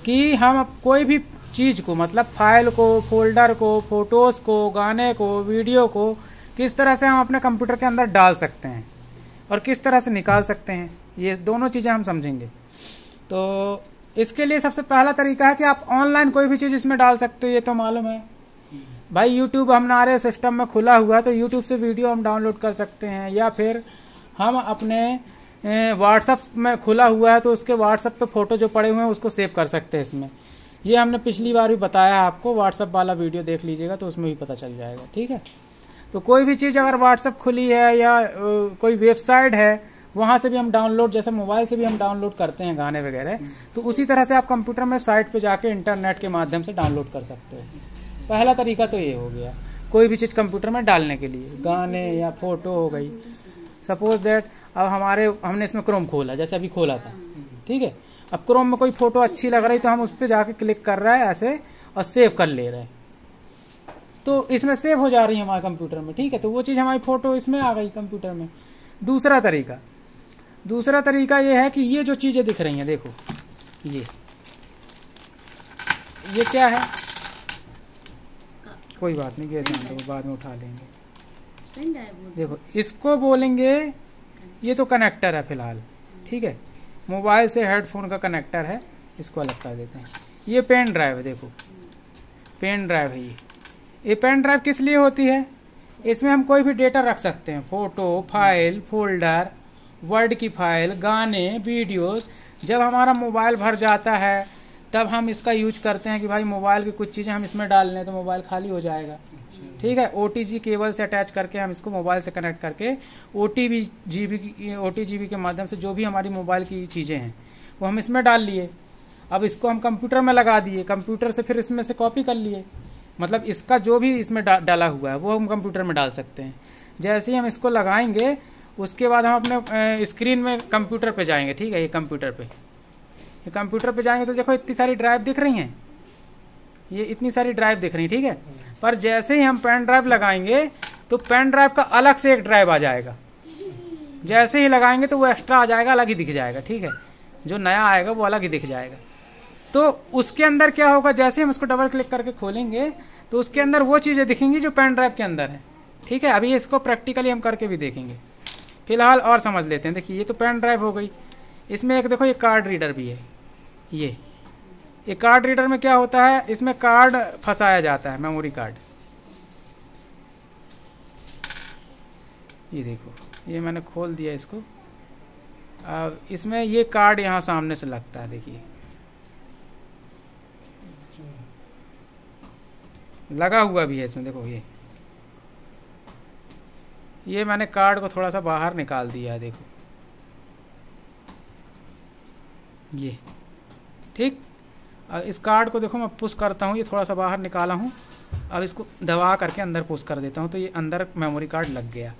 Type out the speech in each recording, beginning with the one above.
कि हम कोई भी चीज़ को, मतलब फाइल को, फोल्डर को, फोटोज़ को, गाने को, वीडियो को किस तरह से हम अपने कंप्यूटर के अंदर डाल सकते हैं और किस तरह से निकाल सकते हैं, ये दोनों चीज़ें हम समझेंगे। तो इसके लिए सबसे पहला तरीका है कि आप ऑनलाइन कोई भी चीज़ इसमें डाल सकते हो। ये तो मालूम है भाई, यूट्यूब हमारे सिस्टम में खुला हुआ है तो यूट्यूब से वीडियो हम डाउनलोड कर सकते हैं, या फिर हम अपने व्हाट्सअप में खुला हुआ है तो उसके व्हाट्सअप पे फ़ोटो जो पड़े हुए हैं उसको सेव कर सकते हैं इसमें। ये हमने पिछली बार भी बताया आपको, व्हाट्सअप वाला वीडियो देख लीजिएगा तो उसमें भी पता चल जाएगा। ठीक है, तो कोई भी चीज़ अगर व्हाट्सअप खुली है या कोई वेबसाइट है, वहाँ से भी हम डाउनलोड, जैसे मोबाइल से भी हम डाउनलोड करते हैं गाने वगैरह, तो उसी तरह से आप कंप्यूटर में साइट पे जाके इंटरनेट के माध्यम से डाउनलोड कर सकते हो। पहला तरीका तो ये हो गया कोई भी चीज़ कंप्यूटर में डालने के लिए, गाने या फोटो हो गई। सपोज दैट अब हमने इसमें क्रोम खोला, जैसे अभी खोला था, ठीक है। अब क्रोम में कोई फोटो अच्छी लग रही तो हम उस पर जाके क्लिक कर रहे हैं ऐसे और सेव कर ले रहे हैं, तो इसमें सेव हो जा रही है हमारे कंप्यूटर में। ठीक है, तो वो चीज़ हमारी फोटो इसमें आ गई कंप्यूटर में। दूसरा तरीका ये है कि ये जो चीज़ें दिख रही हैं, देखो ये क्या है, कोई बात नहीं, ये बाद में उठा लेंगे। देखो इसको बोलेंगे, ये तो कनेक्टर है फिलहाल, ठीक है, मोबाइल से हेडफोन का कनेक्टर है, इसको अलग कर देते हैं। ये पेन ड्राइव है, देखो पेन ड्राइव है ये पेन ड्राइव किस लिए होती है, इसमें हम कोई भी डेटा रख सकते हैं, फोटो, फाइल, फोल्डर, वर्ड की फाइल, गाने, वीडियोस। जब हमारा मोबाइल भर जाता है तब हम इसका यूज करते हैं कि भाई मोबाइल की कुछ चीज़ें हम इसमें डाल लें तो मोबाइल खाली हो जाएगा। ठीक है, OTG केबल से अटैच करके हम इसको मोबाइल से कनेक्ट करके OTGB के माध्यम से जो भी हमारी मोबाइल की चीज़ें हैं वो हम इसमें डाल लिए। अब इसको हम कंप्यूटर में लगा दिए, कंप्यूटर से फिर इसमें से कॉपी कर लिए, मतलब इसका जो भी इसमें डाला हुआ है वो हम कंप्यूटर में डाल सकते हैं। जैसे ही हम इसको लगाएंगे उसके बाद हम अपने स्क्रीन में कंप्यूटर पे जाएंगे। ठीक है, ये कंप्यूटर पे जाएंगे तो देखो इतनी सारी ड्राइव दिख रही हैं, ये इतनी सारी ड्राइव दिख रही है। ठीक है, पर जैसे ही हम पेन ड्राइव लगाएंगे तो पेन ड्राइव का अलग से एक ड्राइव आ जाएगा, जैसे ही लगाएंगे तो वो एक्स्ट्रा आ जाएगा, अलग ही दिख जाएगा। ठीक है, जो नया आएगा वो अलग ही दिख जाएगा। तो उसके अंदर क्या होगा, जैसे हम उसको डबल क्लिक करके खोलेंगे तो उसके अंदर वो चीजें दिखेंगी जो पेन ड्राइव के अंदर है। ठीक है, अभी इसको प्रैक्टिकली हम करके भी देखेंगे, फिलहाल और समझ लेते हैं। देखिए ये तो पेन ड्राइव हो गई, इसमें एक देखो ये कार्ड रीडर भी है। ये कार्ड रीडर में क्या होता है, इसमें कार्ड फंसाया जाता है, मेमोरी कार्ड। ये देखो, ये मैंने खोल दिया इसको। अब इसमें ये कार्ड यहाँ सामने से लगता है, देखिए लगा हुआ भी है इसमें। देखो ये मैंने कार्ड को थोड़ा सा बाहर निकाल दिया है, देखो ये। ठीक, अब इस कार्ड को देखो मैं पुश करता हूँ, ये थोड़ा सा बाहर निकाला हूँ, अब इसको दबा करके अंदर पुश कर देता हूँ तो ये अंदर मेमोरी कार्ड लग गया।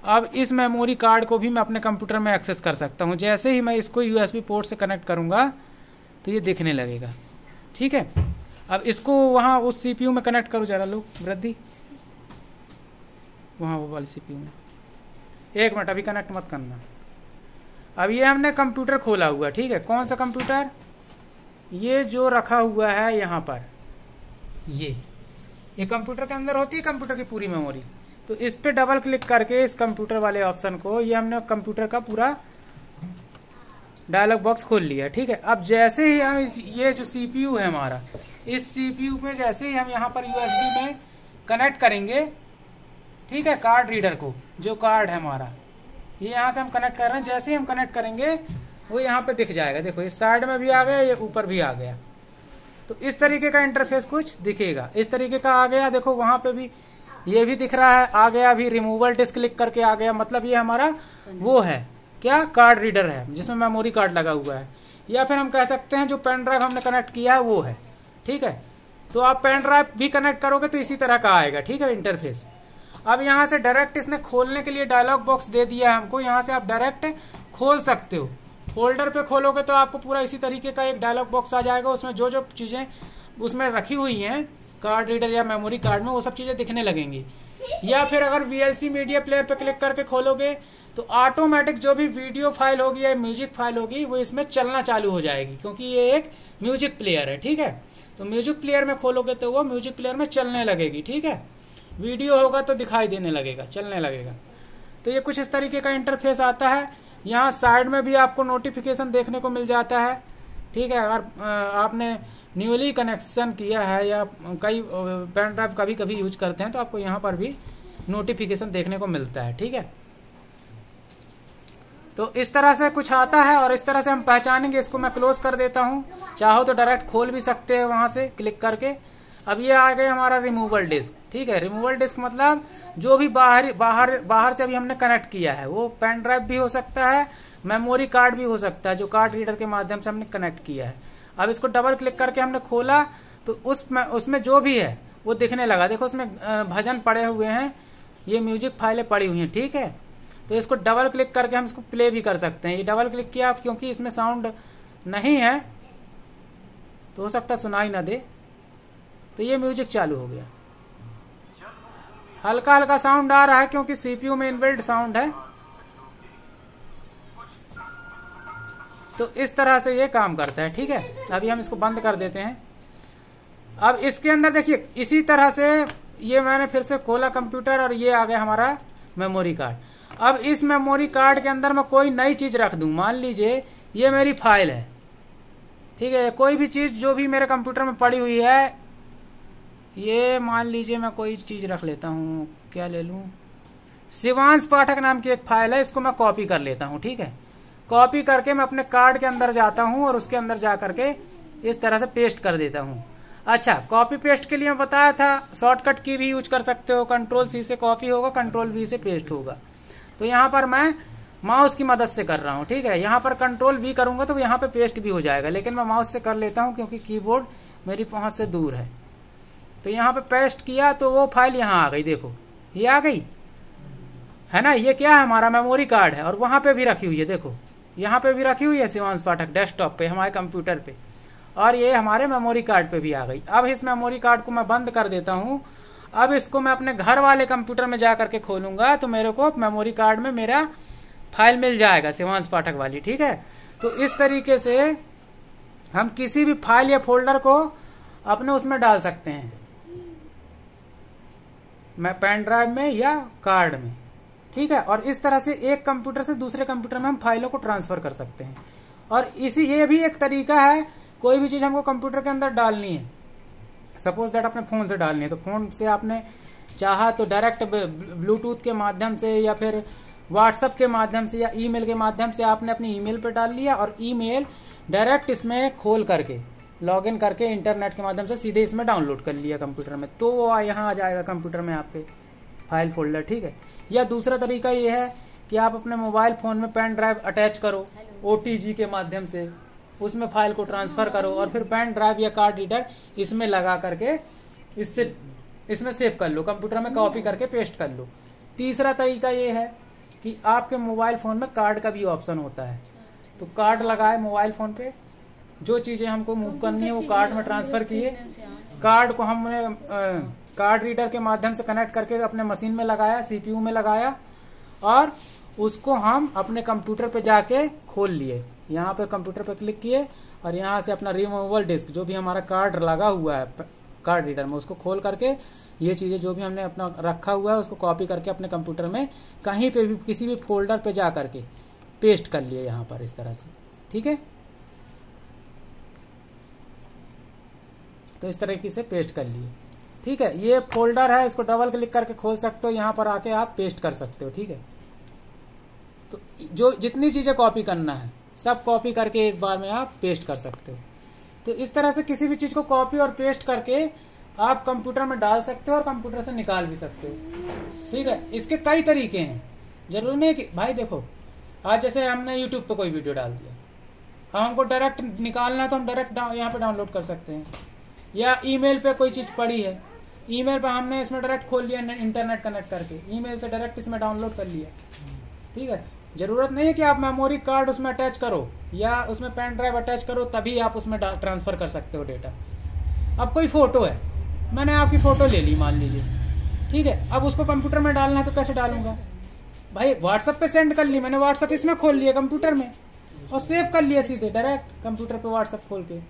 अब इस मेमोरी कार्ड को भी मैं अपने कंप्यूटर में एक्सेस कर सकता हूँ। जैसे ही मैं इसको USB पोर्ट से कनेक्ट करूँगा तो ये दिखने लगेगा। ठीक है, अब इसको वहाँ उस CPU में कनेक्ट करो, जरा लो वृद्धि, वहाँ वो वाली CPU में। एक मिनट, अभी कनेक्ट मत करना। अब ये हमने कंप्यूटर खोला हुआ, ठीक है, कौन सा कंप्यूटर, ये जो रखा हुआ है यहाँ पर, ये कंप्यूटर के अंदर होती है कंप्यूटर की पूरी मेमोरी। तो इस पे डबल क्लिक करके इस कंप्यूटर वाले ऑप्शन को, ये हमने कंप्यूटर का पूरा डायलॉग बॉक्स खोल लिया। ठीक है, अब जैसे ही हम ये जो CPU है हमारा, इस CPU में जैसे ही हम यहाँ पर USB में कनेक्ट करेंगे, ठीक है, कार्ड रीडर को, जो कार्ड है हमारा, ये यहाँ से हम कनेक्ट कर रहे हैं, जैसे ही हम कनेक्ट करेंगे वो यहाँ पे दिख जाएगा। देखो इस साइड में भी आ गया, ये ऊपर भी आ गया। तो इस तरीके का इंटरफेस कुछ दिखेगा, इस तरीके का आ गया। देखो वहां पे भी ये भी दिख रहा है, आ गया। अभी रिमूवल डिस्क क्लिक करके आ गया, मतलब ये हमारा वो है क्या, कार्ड रीडर है जिसमें मेमोरी कार्ड लगा हुआ है, या फिर हम कह सकते हैं जो पेन ड्राइव हमने कनेक्ट किया है वो है। ठीक है, तो आप पेन ड्राइव भी कनेक्ट करोगे तो इसी तरह का आएगा। ठीक है, इंटरफेस। अब यहाँ से डायरेक्ट इसने खोलने के लिए डायलॉग बॉक्स दे दिया है हमको, यहाँ से आप डायरेक्ट खोल सकते हो। फोल्डर पे खोलोगे तो आपको पूरा इसी तरीके का एक डायलॉग बॉक्स आ जाएगा, उसमें जो जो चीजें उसमें रखी हुई हैं कार्ड रीडर या मेमोरी कार्ड में, वो सब चीजें दिखने लगेंगी। या फिर अगर VLC मीडिया प्लेयर पे क्लिक करके खोलोगे तो ऑटोमेटिक जो भी वीडियो फाइल होगी या म्यूजिक फाइल होगी वो इसमें चलना चालू हो जाएगी, क्योंकि ये एक म्यूजिक प्लेयर है, ठीक है। तो म्यूजिक प्लेयर में खोलोगे तो वो म्यूजिक प्लेयर में चलने लगेगी, ठीक है। वीडियो होगा तो दिखाई देने लगेगा, चलने लगेगा। तो ये कुछ इस तरीके का इंटरफेस आता है। यहाँ साइड में भी आपको नोटिफिकेशन देखने को मिल जाता है, ठीक है। अगर आपने न्यूली कनेक्शन किया है या कई पेन ड्राइव कभी कभी यूज करते हैं तो आपको यहाँ पर भी नोटिफिकेशन देखने को मिलता है, ठीक है। तो इस तरह से कुछ आता है और इस तरह से हम पहचानेंगे। इसको मैं क्लोज कर देता हूँ, चाहो तो डायरेक्ट खोल भी सकते हैं वहां से क्लिक करके। अब ये आ गया हमारा रिमूवल डिस्क, ठीक है। रिमूवल डिस्क मतलब जो भी बाहर से अभी हमने कनेक्ट किया है, वो पेन ड्राइव भी हो सकता है, मेमोरी कार्ड भी हो सकता है, जो कार्ड रीडर के माध्यम से हमने कनेक्ट किया है। अब इसको डबल क्लिक करके हमने खोला तो उसमें जो भी है वो दिखने लगा। देखो उसमें भजन पड़े हुए हैं, ये म्यूजिक फाइलें पड़ी हुई हैं, ठीक है। तो इसको डबल क्लिक करके हम इसको प्ले भी कर सकते हैं। ये डबल क्लिक किया क्योंकि इसमें साउंड नहीं है तो हो सकता सुनाई ना दे, तो ये म्यूजिक चालू हो गया। हल्का हल्का साउंड आ रहा है क्योंकि सीपीयू में इनबिल्ट साउंड है। तो इस तरह से ये काम करता है, ठीक है। अभी हम इसको बंद कर देते हैं। अब इसके अंदर देखिए इसी तरह से ये मैंने फिर से खोला कंप्यूटर और ये आ गया हमारा मेमोरी कार्ड। अब इस मेमोरी कार्ड के अंदर मैं कोई नई चीज रख दूं, मान लीजिए ये मेरी फाइल है, ठीक है। कोई भी चीज जो भी मेरे कंप्यूटर में पड़ी हुई है, ये मान लीजिए मैं कोई चीज रख लेता हूँ, क्या ले लूं, शिवांश पाठक नाम की एक फाइल है, इसको मैं कॉपी कर लेता हूँ, ठीक है। कॉपी करके मैं अपने कार्ड के अंदर जाता हूँ और उसके अंदर जा करके इस तरह से पेस्ट कर देता हूँ। अच्छा, कॉपी पेस्ट के लिए मैं बताया था शॉर्टकट की भी यूज कर सकते हो। कंट्रोल सी से कॉपी होगा, कंट्रोल वी से पेस्ट होगा। तो यहाँ पर मैं माउस की मदद से कर रहा हूँ, ठीक है। यहाँ पर कंट्रोल वी करूंगा तो यहाँ पे पेस्ट भी हो जाएगा, लेकिन मैं माउस से कर लेता हूँ क्योंकि कीबोर्ड मेरी पहुंच से दूर है। तो यहाँ पे पेस्ट किया तो वो फाइल यहाँ आ गई, देखो ये आ गई है ना। ये क्या है, हमारा मेमोरी कार्ड है और वहां पे भी रखी हुई है, देखो यहाँ पे भी रखी हुई है शिवांश पाठक डेस्कटॉप पे हमारे कंप्यूटर पे, और ये हमारे मेमोरी कार्ड पे भी आ गई। अब इस मेमोरी कार्ड को मैं बंद कर देता हूँ। अब इसको मैं अपने घर वाले कंप्यूटर में जाकर के खोलूंगा तो मेरे को मेमोरी कार्ड में मेरा फाइल मिल जाएगा शिवांश पाठक वाली, ठीक है। तो इस तरीके से हम किसी भी फाइल या फोल्डर को अपने उसमें डाल सकते हैं, मैं पेन ड्राइव में या कार्ड में, ठीक है। और इस तरह से एक कंप्यूटर से दूसरे कंप्यूटर में हम फाइलों को ट्रांसफर कर सकते हैं। और ये भी एक तरीका है, कोई भी चीज हमको कंप्यूटर के अंदर डालनी है, सपोज दैट अपने फोन से डालनी है, तो फोन से आपने चाहा तो डायरेक्ट ब्लूटूथ के माध्यम से या फिर व्हाट्सएप के माध्यम से या ईमेल के माध्यम से आपने अपनी ईमेल पे डाल लिया और ईमेल डायरेक्ट इसमें खोल करके लॉगिन करके इंटरनेट के माध्यम से सीधे इसमें डाउनलोड कर लिया कंप्यूटर में, तो वो यहाँ आ जाएगा कंप्यूटर में आपके फाइल फोल्डर, ठीक है। या दूसरा तरीका ये है कि आप अपने मोबाइल फोन में पेन ड्राइव अटैच करो OTG के माध्यम से, उसमें फाइल को ट्रांसफर करो और फिर पेन ड्राइव या कार्ड रीडर इसमें लगा करके इसमें सेव कर लो, कंप्यूटर में कॉपी करके पेस्ट कर लो। तीसरा तरीका ये है कि आपके मोबाइल फोन में कार्ड का भी ऑप्शन होता है, तो कार्ड लगाए मोबाइल फोन पे, जो चीजें हमको मूव करनी है वो कार्ड में ट्रांसफर किए, कार्ड को हमने कार्ड रीडर के माध्यम से कनेक्ट करके अपने मशीन में लगाया, CPU में लगाया और उसको हम अपने कंप्यूटर पे जाके खोल लिए। यहाँ पे कंप्यूटर पे क्लिक किए और यहाँ से अपना रिमूवेबल डिस्क जो भी हमारा कार्ड लगा हुआ है कार्ड रीडर में, उसको खोल करके ये चीजें जो भी हमने अपना रखा हुआ है उसको कॉपी करके अपने कंप्यूटर में कहीं पे भी किसी भी फोल्डर पे जा करके पेस्ट कर लिए यहाँ पर इस तरह से, ठीक है। तो इस तरीके से पेस्ट कर लिए, ठीक है। ये फोल्डर है, इसको डबल क्लिक करके खोल सकते हो, यहाँ पर आके आप पेस्ट कर सकते हो, ठीक है। तो जो जितनी चीजें कॉपी करना है सब कॉपी करके एक बार में आप पेस्ट कर सकते हो। तो इस तरह से किसी भी चीज को कॉपी और पेस्ट करके आप कंप्यूटर में डाल सकते हो और कंप्यूटर से निकाल भी सकते हो, ठीक है। इसके कई तरीके हैं, जरूरी नहीं कि भाई देखो आज जैसे हमने यूट्यूब पे कोई वीडियो डाल दिया, अब हमको डायरेक्ट निकालना है तो हम डायरेक्ट यहाँ पे डाउनलोड कर सकते हैं। या ईमेल पे कोई चीज पड़ी है, ईमेल पे हमने इसमें डायरेक्ट खोल लिया इंटरनेट कनेक्ट करके, ईमेल से डायरेक्ट इसमें डाउनलोड कर लिया, ठीक है। जरूरत नहीं है कि आप मेमोरी कार्ड उसमें अटैच करो या उसमें पेन ड्राइव अटैच करो तभी आप उसमें ट्रांसफर कर सकते हो डेटा। अब कोई फोटो है, मैंने आपकी फोटो ले ली मान लीजिए, ठीक है। अब उसको कंप्यूटर में डालना है तो कैसे डालूंगा भाई, व्हाट्सएप पे सेंड कर ली मैंने, व्हाट्सएप इसमें खोल लिया कंप्यूटर में और सेव कर लिया सीधे डायरेक्ट कंप्यूटर पे व्हाट्सएप खोल के,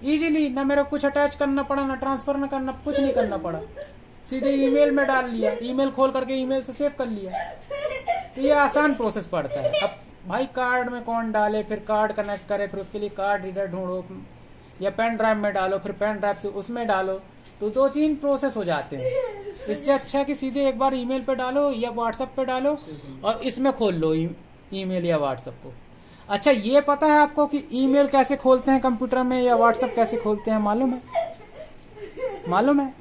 इजीली, ना मेरे को कुछ अटैच करना पड़ा, ना ट्रांसफर ना करना, कुछ नहीं करना पड़ा, सीधे ईमेल में डाल लिया, ईमेल खोल करके ईमेल से सेव कर लिया। तो ये आसान प्रोसेस पड़ता है। अब भाई कार्ड में कौन डाले, फिर कार्ड कनेक्ट करे, फिर उसके लिए कार्ड रीडर ढूंढो, या पेन ड्राइव में डालो, फिर पेन ड्राइव से उसमें डालो, तो 2-3 प्रोसेस हो जाते हैं। इससे अच्छा है कि सीधे एक बार ईमेल पे डालो या व्हाट्सएप पे डालो और इसमें खोल लो ईमेल या व्हाट्सएप को। अच्छा, ये पता है आपको कि ईमेल कैसे खोलते हैं कंप्यूटर में या व्हाट्सएप कैसे खोलते हैं? मालूम है? मालूम है?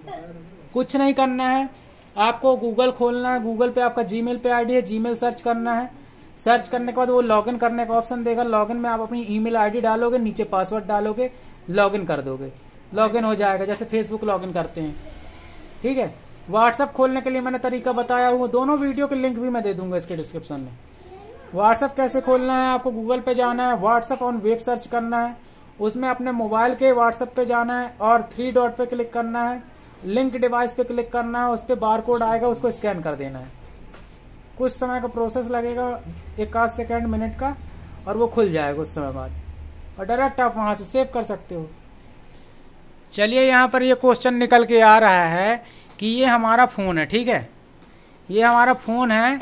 कुछ नहीं करना है, आपको गूगल खोलना है, गूगल पे आपका जीमेल पे आईडी है, जीमेल सर्च करना है, सर्च करने के बाद वो लॉगिन करने का ऑप्शन देगा, लॉगिन में आप अपनी ईमेल आईडी डालोगे, नीचे पासवर्ड डालोगे, लॉगिन कर दोगे, लॉगिन हो जाएगा, जैसे फेसबुक लॉगिन करते हैं। ठीक है। व्हाट्सएप खोलने के लिए मैंने तरीका बताया हुआ, दोनों वीडियो के लिंक भी मैं दे दूंगा इसके डिस्क्रिप्शन में। व्हाट्सएप कैसे खोलना है, आपको गूगल पे जाना है, व्हाट्सएप ऑन वेब सर्च करना है, उसमें अपने मोबाइल के व्हाट्सएप पे जाना है और 3 डॉट पे क्लिक करना है, लिंक डिवाइस पे क्लिक करना है, उस पर बारकोड आएगा, उसको स्कैन कर देना है। कुछ समय का प्रोसेस लगेगा, 1 सेकंड मिनट का, और वो खुल जाएगा कुछ समय बाद, और डायरेक्ट आप वहां से सेव कर सकते हो। चलिए, यहाँ पर ये क्वेश्चन निकल के आ रहा है कि ये हमारा फोन है, ठीक है, ये हमारा फोन है।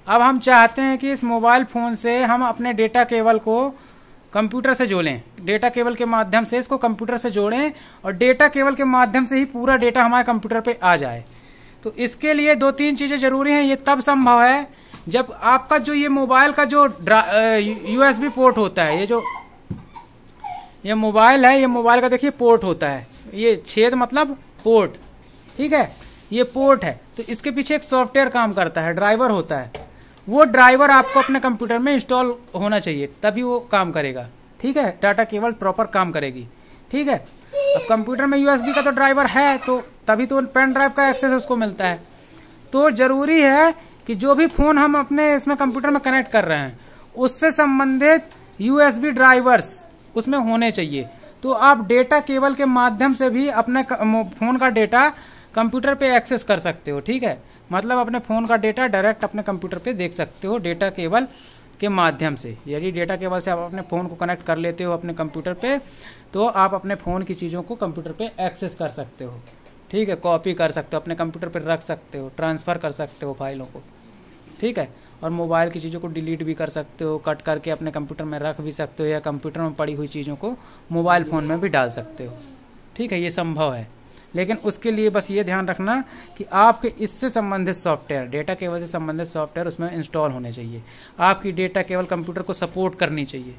अब हम चाहते हैं कि इस मोबाइल फोन से हम अपने डेटा केबल को कंप्यूटर से जोड़ें, डेटा केबल के माध्यम से इसको कंप्यूटर से जोड़ें और डेटा केबल के माध्यम से ही पूरा डेटा हमारे कंप्यूटर पे आ जाए। तो इसके लिए 2-3 चीजें जरूरी हैं। ये तब संभव है जब आपका जो ये मोबाइल का जो USB पोर्ट होता है, ये मोबाइल है, ये मोबाइल का देखिए पोर्ट होता है, ये छेद मतलब पोर्ट, ठीक है, ये पोर्ट है। तो इसके पीछे एक सॉफ्टवेयर काम करता है, ड्राइवर होता है, वो ड्राइवर आपको अपने कंप्यूटर में इंस्टॉल होना चाहिए, तभी वो काम करेगा। ठीक है, डाटा केबल प्रॉपर काम करेगी। ठीक है। अब कंप्यूटर में USB का तो ड्राइवर है, तो तभी तो पेन ड्राइव का एक्सेस उसको मिलता है। तो जरूरी है कि जो भी फोन हम अपने इसमें कंप्यूटर में कनेक्ट कर रहे हैं उससे संबंधित USB ड्राइवर्स उसमें होने चाहिए। तो आप डेटा केबल के माध्यम से भी अपने फोन का डेटा कंप्यूटर पे एक्सेस कर सकते हो। ठीक है, मतलब अपने फोन का डेटा डायरेक्ट अपने कंप्यूटर पे देख सकते हो डेटा केबल के माध्यम से। यदि डेटा केबल से आप अपने फोन को कनेक्ट कर लेते हो अपने कंप्यूटर पे, तो आप अपने फोन की चीज़ों को कंप्यूटर पे एक्सेस कर सकते हो। ठीक है, कॉपी कर सकते हो, अपने कंप्यूटर पे रख सकते हो, ट्रांसफ़र कर सकते हो फाइलों को। ठीक है, और मोबाइल की चीज़ों को डिलीट भी कर सकते हो, कट करके अपने कंप्यूटर में रख भी सकते हो, या कंप्यूटर में पड़ी हुई चीज़ों को मोबाइल फ़ोन में भी डाल सकते हो। ठीक है, ये संभव है, लेकिन उसके लिए बस ये ध्यान रखना कि आपके इससे संबंधित सॉफ्टवेयर, डेटा केबल से संबंधित सॉफ्टवेयर उसमें इंस्टॉल होने चाहिए। आपकी डेटा केबल कंप्यूटर को सपोर्ट करनी चाहिए।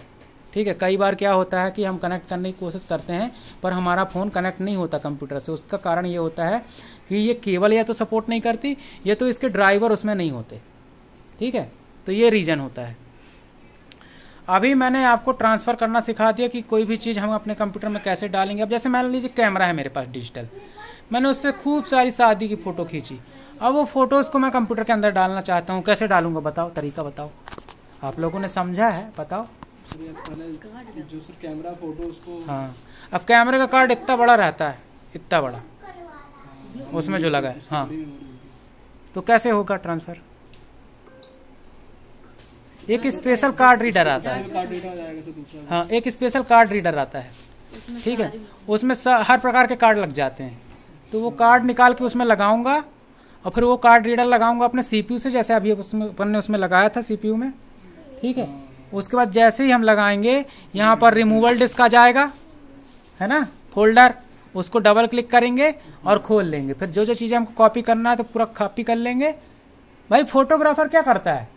ठीक है, कई बार क्या होता है कि हम कनेक्ट करने की कोशिश करते हैं पर हमारा फ़ोन कनेक्ट नहीं होता कंप्यूटर से। उसका कारण ये होता है कि ये केबल या तो सपोर्ट नहीं करती, या तो इसके ड्राइवर उसमें नहीं होते। ठीक है, तो ये रीज़न होता है। अभी मैंने आपको ट्रांसफ़र करना सिखा दिया कि कोई भी चीज़ हम अपने कंप्यूटर में कैसे डालेंगे। अब जैसे मान लीजिए कैमरा है मेरे पास डिजिटल, मैंने उससे खूब सारी शादी की फ़ोटो खींची, अब वो फ़ोटोज़ को मैं कंप्यूटर के अंदर डालना चाहता हूँ, कैसे डालूंगा बताओ, तरीका बताओ। आप लोगों ने समझा है? बताओ। जो सर कैमरा फोटो उसको, हाँ, अब कैमरे का कार्ड इतना बड़ा रहता है, इतना बड़ा उसमें जो लगा है, हाँ, तो कैसे होगा ट्रांसफ़र? एक स्पेशल कार्ड रीडर आता है, हाँ, एक स्पेशल कार्ड रीडर आता है। ठीक है, उसमें हर प्रकार के कार्ड लग जाते हैं। तो वो कार्ड निकाल के उसमें लगाऊंगा और फिर वो कार्ड रीडर लगाऊंगा अपने CPU से, जैसे अभी अपन ने उसमें लगाया था CPU में। ठीक है, उसके बाद जैसे ही हम लगाएंगे यहाँ पर रिमूवल डिस्क आ जाएगा, है ना, फोल्डर, उसको डबल क्लिक करेंगे और खोल लेंगे। फिर जो जो चीज़ें हमको कॉपी करना है तो पूरा कॉपी कर लेंगे। भाई फोटोग्राफर क्या करता है,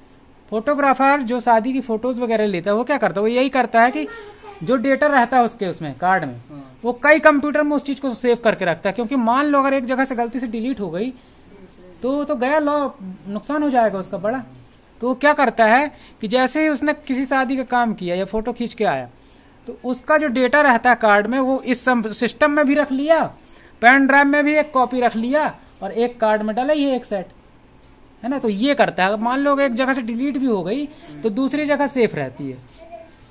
फोटोग्राफर जो शादी की फोटोज वगैरह लेता है वो क्या करता है, वो यही करता है कि जो डेटा रहता है उसके उसमें कार्ड में, वो कई कंप्यूटर में उस चीज को सेव करके रखता है। क्योंकि मान लो अगर एक जगह से गलती से डिलीट हो गई तो गया, नुकसान हो जाएगा उसका बड़ा। तो वो क्या करता है कि जैसे ही उसने किसी शादी का काम किया या फोटो खींच के आया, तो उसका जो डेटा रहता है कार्ड में वो इस सिस्टम में भी रख लिया, पेन ड्राइव में भी एक कॉपी रख लिया और एक कार्ड में डाला, ये एक सेट है ना। तो ये करता है, मान लो एक जगह से डिलीट भी हो गई तो दूसरी जगह सेफ रहती है,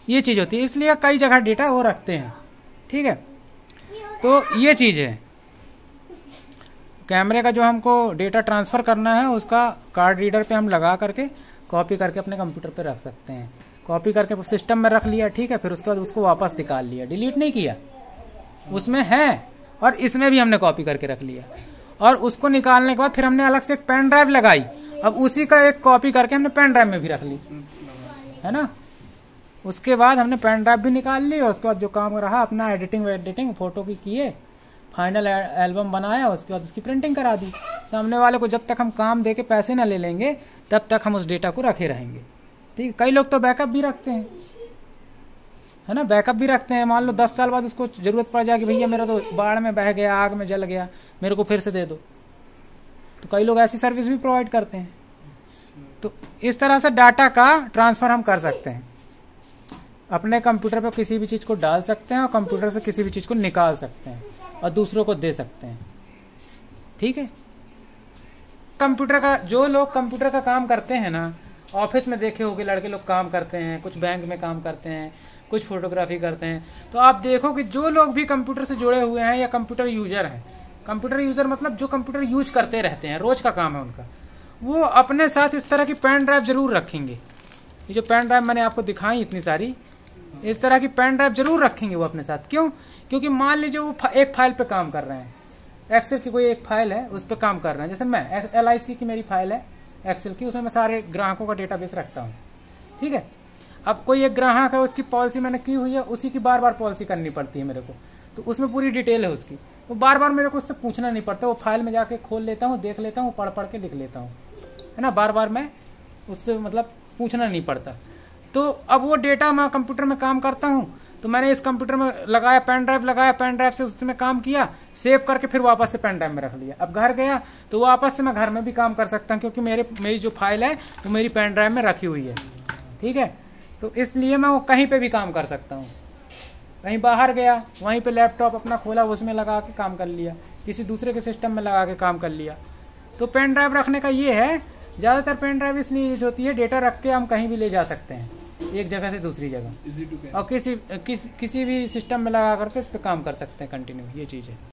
ये चीज़ होती है। इसलिए कई जगह डेटा वो रखते हैं। ठीक है, तो ये चीज़ है। कैमरे का जो हमको डेटा ट्रांसफ़र करना है उसका कार्ड रीडर पे हम लगा करके कॉपी करके अपने कंप्यूटर पे रख सकते हैं। कॉपी करके सिस्टम में रख लिया, ठीक है, फिर उसके बाद उसको वापस निकाल लिया, डिलीट नहीं किया, उसमें है, और इसमें भी हमने कॉपी करके रख लिया। और उसको निकालने के बाद फिर हमने अलग से एक पेन ड्राइव लगाई, अब उसी का एक कॉपी करके हमने पेन ड्राइव में भी रख ली, है ना। उसके बाद हमने पेन ड्राइव भी निकाल ली, और उसके बाद जो काम रहा अपना एडिटिंग फोटो की किए, फाइनल एल्बम बनाया, उसके बाद उसकी प्रिंटिंग करा दी। सामने वाले को जब तक हम काम दे के पैसे ना ले लेंगे तब तक हम उस डेटा को रखे रहेंगे। ठीक है, कई लोग तो बैकअप भी रखते हैं, है ना, बैकअप भी रखते हैं। मान लो 10 साल बाद उसको जरूरत पड़ जाए कि भैया मेरा तो बाढ़ में बह गया, आग में जल गया, मेरे को फिर से दे दो, तो कई लोग ऐसी सर्विस भी प्रोवाइड करते हैं। तो इस तरह से डाटा का ट्रांसफर हम कर सकते हैं, अपने कंप्यूटर पर किसी भी चीज को डाल सकते हैं और कंप्यूटर से किसी भी चीज को निकाल सकते हैं और दूसरों को दे सकते हैं। ठीक है, कंप्यूटर का, जो लोग कंप्यूटर का काम करते हैं ना, ऑफिस में देखे होगे लड़के लोग काम करते हैं, कुछ बैंक में काम करते हैं, कुछ फोटोग्राफी करते हैं, तो आप देखो कि जो लोग भी कंप्यूटर से जुड़े हुए हैं या कंप्यूटर यूजर हैं, कंप्यूटर यूजर मतलब जो कंप्यूटर यूज करते रहते हैं, रोज का काम है उनका, वो अपने साथ इस तरह की पेन ड्राइव जरूर रखेंगे। ये जो पेन ड्राइव मैंने आपको दिखाई इतनी सारी, इस तरह की पेन ड्राइव जरूर रखेंगे वो अपने साथ। क्यों? क्योंकि मान लीजिए वो एक फाइल पे काम कर रहे हैं, एक्सेल की कोई एक फाइल है उस पर काम कर रहे हैं, जैसे मैं LIC की मेरी फाइल है एक्सेल की, उसमें मैं सारे ग्राहकों का डेटाबेस रखता हूँ। ठीक है, अब कोई एक ग्राहक है, उसकी पॉलिसी मैंने की हुई है, उसी की बार बार पॉलिसी करनी पड़ती है मेरे को, तो उसमें पूरी डिटेल है उसकी, तो बार बार मेरे को उससे पूछना नहीं पड़ता, वो फाइल में जाके खोल लेता हूँ, देख लेता हूँ, पढ़ पढ़ के लिख लेता हूँ, है ना, बार बार मैं उससे मतलब पूछना नहीं पड़ता। तो अब वो डेटा मैं कंप्यूटर में काम करता हूँ, तो मैंने इस कंप्यूटर में लगाया, पेन ड्राइव लगाया, पेन ड्राइव से उसमें काम किया, सेव करके फिर वापस से पेन ड्राइव में रख लिया। अब घर गया तो वापस से मैं घर में भी काम कर सकता हूँ, क्योंकि मेरी जो फाइल है वो मेरी पेन ड्राइव में रखी हुई है। ठीक है, तो इसलिए मैं वो कहीं पे भी काम कर सकता हूँ। कहीं बाहर गया, वहीं पे लैपटॉप अपना खोला, उसमें लगा के काम कर लिया, किसी दूसरे के सिस्टम में लगा के काम कर लिया। तो पेन ड्राइव रखने का ये है, ज़्यादातर पेन ड्राइव इसलिए यूज होती है, डेटा रख के हम कहीं भी ले जा सकते हैं, एक जगह से दूसरी जगह, और किसी भी सिस्टम में लगा करके इस पर काम कर सकते हैं कंटिन्यू, ये चीज़ है।